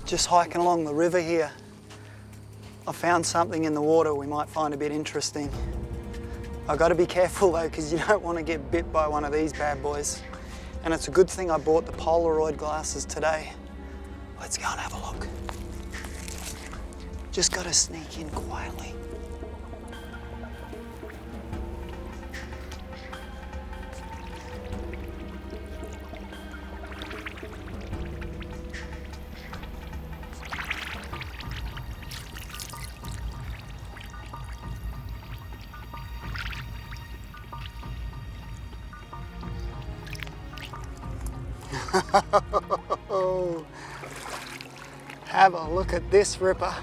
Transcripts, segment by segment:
Just hiking along the river here, I found something in the water we might find a bit interesting. I've got to be careful though, because you don't want to get bit by one of these bad boys. And it's a good thing I bought the Polaroid glasses today. Let's go and have a look. Just got to sneak in quietly. Have a look at this ripper.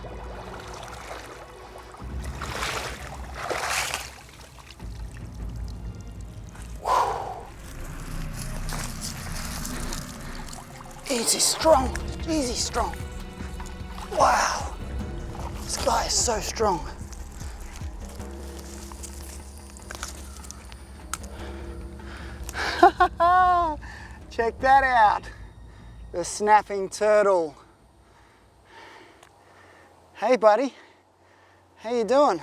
Easy strong, easy strong. Wow, this guy is so strong. Check that out, the snapping turtle. Hey buddy, how you doing?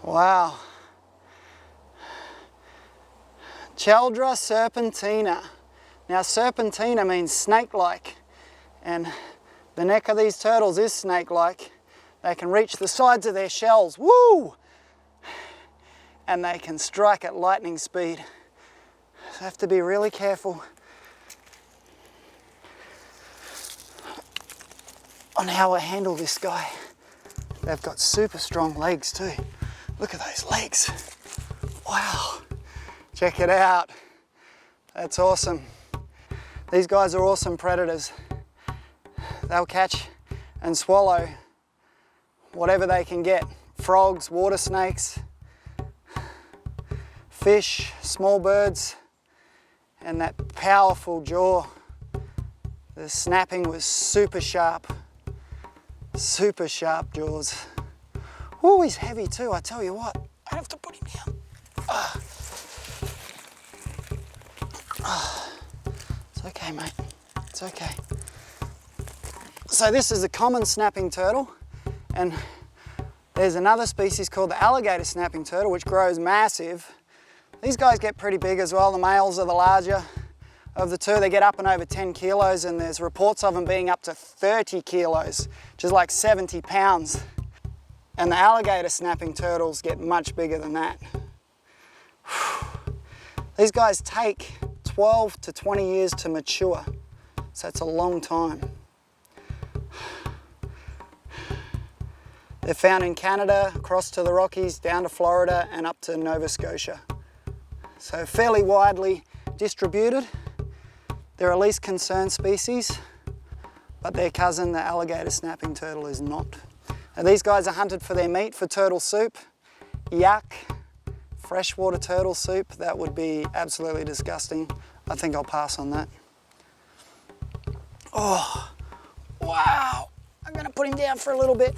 Wow. Chaldra serpentina. Now serpentina means snake-like, and the neck of these turtles is snake-like. They can reach the sides of their shells, woo! And they can strike at lightning speed. So I have to be really careful on how I handle this guy. They've got super strong legs too. Look at those legs. Wow. Check it out. That's awesome. These guys are awesome predators. They'll catch and swallow whatever they can get. Frogs, water snakes, fish, small birds, and that powerful jaw. The snapping was super sharp jaws. Oh, he's heavy too, I tell you what. I have to put him down. It's okay, mate, it's okay. So this is a common snapping turtle, and there's another species called the alligator snapping turtle, which grows massive. These guys get pretty big as well. The males are the larger of the two. They get up and over 10 kilos, and there's reports of them being up to 30 kilos, which is like 70 pounds. And the alligator snapping turtles get much bigger than that. These guys take 12 to 20 years to mature, so it's a long time. They're found in Canada, across to the Rockies, down to Florida, and up to Nova Scotia. So fairly widely distributed. They're a least concerned species, but their cousin, the alligator snapping turtle, is not. Now these guys are hunted for their meat, for turtle soup. Yuck. Freshwater turtle soup, that would be absolutely disgusting. I think I'll pass on that. Oh, wow. I'm gonna put him down for a little bit.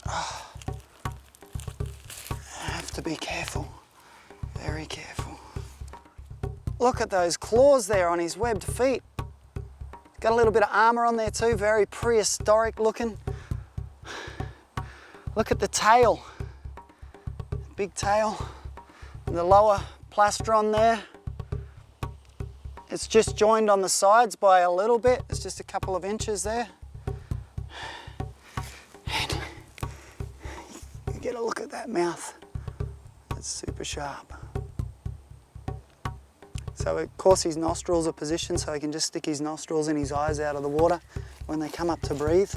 Oh. I have to be careful, very careful. Look at those claws there on his webbed feet. Got a little bit of armor on there too, very prehistoric looking. Look at the tail, big tail, and the lower plastron there. It's just joined on the sides by a little bit. It's just a couple of inches there. And you get a look at that mouth. It's super sharp. So of course his nostrils are positioned so he can just stick his nostrils and his eyes out of the water when they come up to breathe.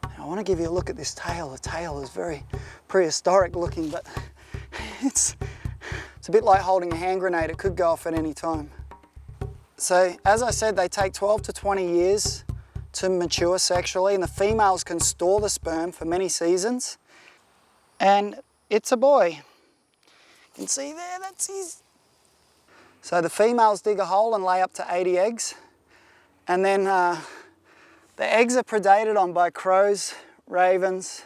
And I want to give you a look at this tail. The tail is very prehistoric looking, but it's a bit like holding a hand grenade. It could go off at any time. So as I said, they take 12 to 20 years to mature sexually, and the females can store the sperm for many seasons. And it's a boy. You can see there, that's his. So the females dig a hole and lay up to 80 eggs. And then the eggs are predated on by crows, ravens,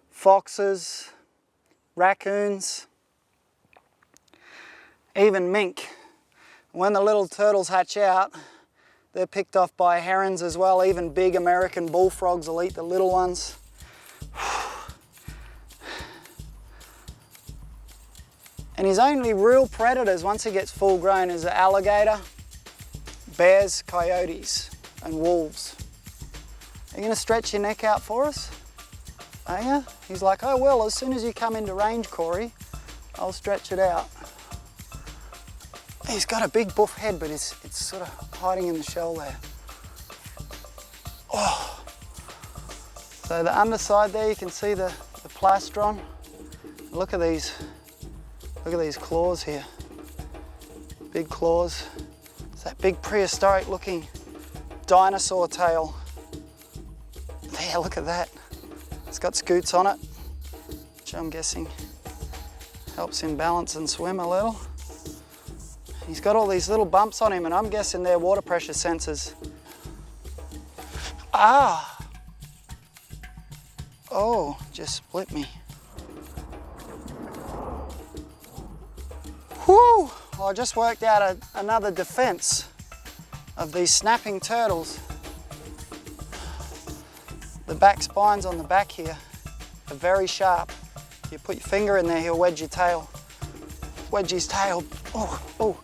foxes, raccoons. even mink. When the little turtles hatch out, they're picked off by herons as well. Even big American bullfrogs will eat the little ones. And his only real predators once he gets full grown is the alligator, bears, coyotes, and wolves. Are you going to stretch your neck out for us? Are you? He's like, oh well, as soon as you come into range, Corey, I'll stretch it out. He's got a big buff head, but it's sort of hiding in the shell there. Oh. So the underside there, you can see the plastron. Look at these claws here. Big claws. It's that big prehistoric looking dinosaur tail. There, look at that. It's got scoots on it, which I'm guessing helps him balance and swim a little. He's got all these little bumps on him, and I'm guessing they're water pressure sensors. Ah! Oh, just split me. Whew! Well, I just worked out another defense of these snapping turtles. The back spines on the back here are very sharp. You put your finger in there, he'll wedge your tail. Wedge his tail. Oh, oh,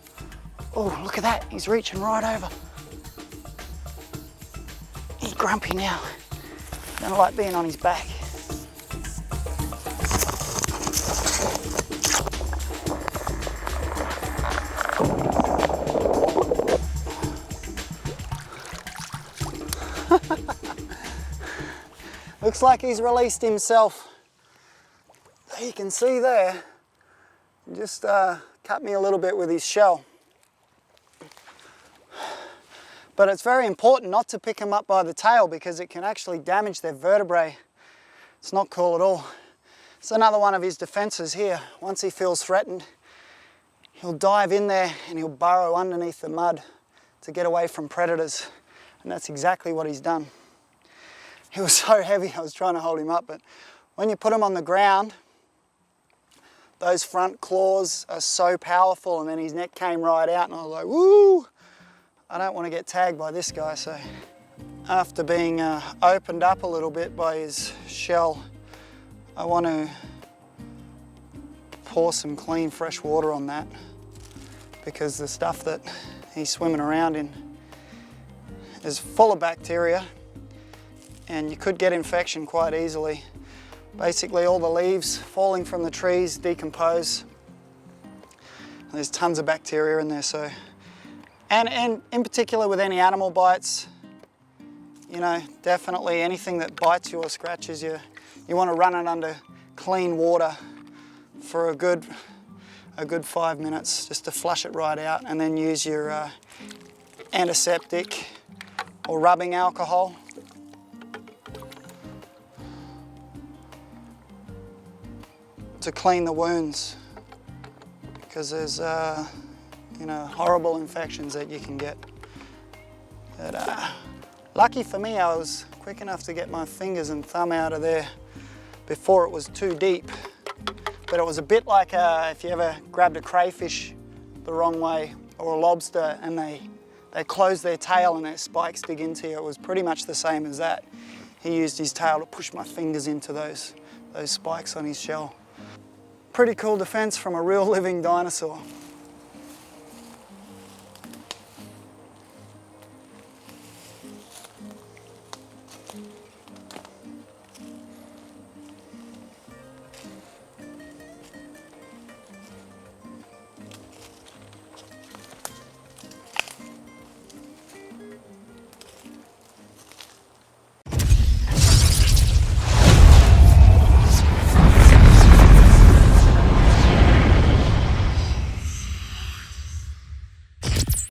oh, look at that. He's reaching right over. He's grumpy now. Don't like being on his back. Looks like he's released himself. You can see there, he just cut me a little bit with his shell. But it's very important not to pick him up by the tail because it can actually damage their vertebrae. It's not cool at all. It's another one of his defenses here. Once he feels threatened, he'll dive in there and he'll burrow underneath the mud to get away from predators. And that's exactly what he's done. He was so heavy I was trying to hold him up, but when you put him on the ground, those front claws are so powerful, and then his neck came right out and I was like, woo! I don't want to get tagged by this guy. So after being opened up a little bit by his shell, I want to pour some clean fresh water on that because the stuff that he's swimming around in is full of bacteria and you could get infection quite easily. Basically all the leaves falling from the trees decompose. There's tons of bacteria in there, so. And in particular with any animal bites, you know, definitely anything that bites you or scratches you, you want to run it under clean water for a good 5 minutes just to flush it right out, and then use your antiseptic or rubbing alcohol. To clean the wounds, because there's you know, horrible infections that you can get. But lucky for me, I was quick enough to get my fingers and thumb out of there before it was too deep. But it was a bit like if you ever grabbed a crayfish the wrong way or a lobster and they close their tail and their spikes dig into you. It was pretty much the same as that. He used his tail to push my fingers into those spikes on his shell. Pretty cool defense from a real living dinosaur.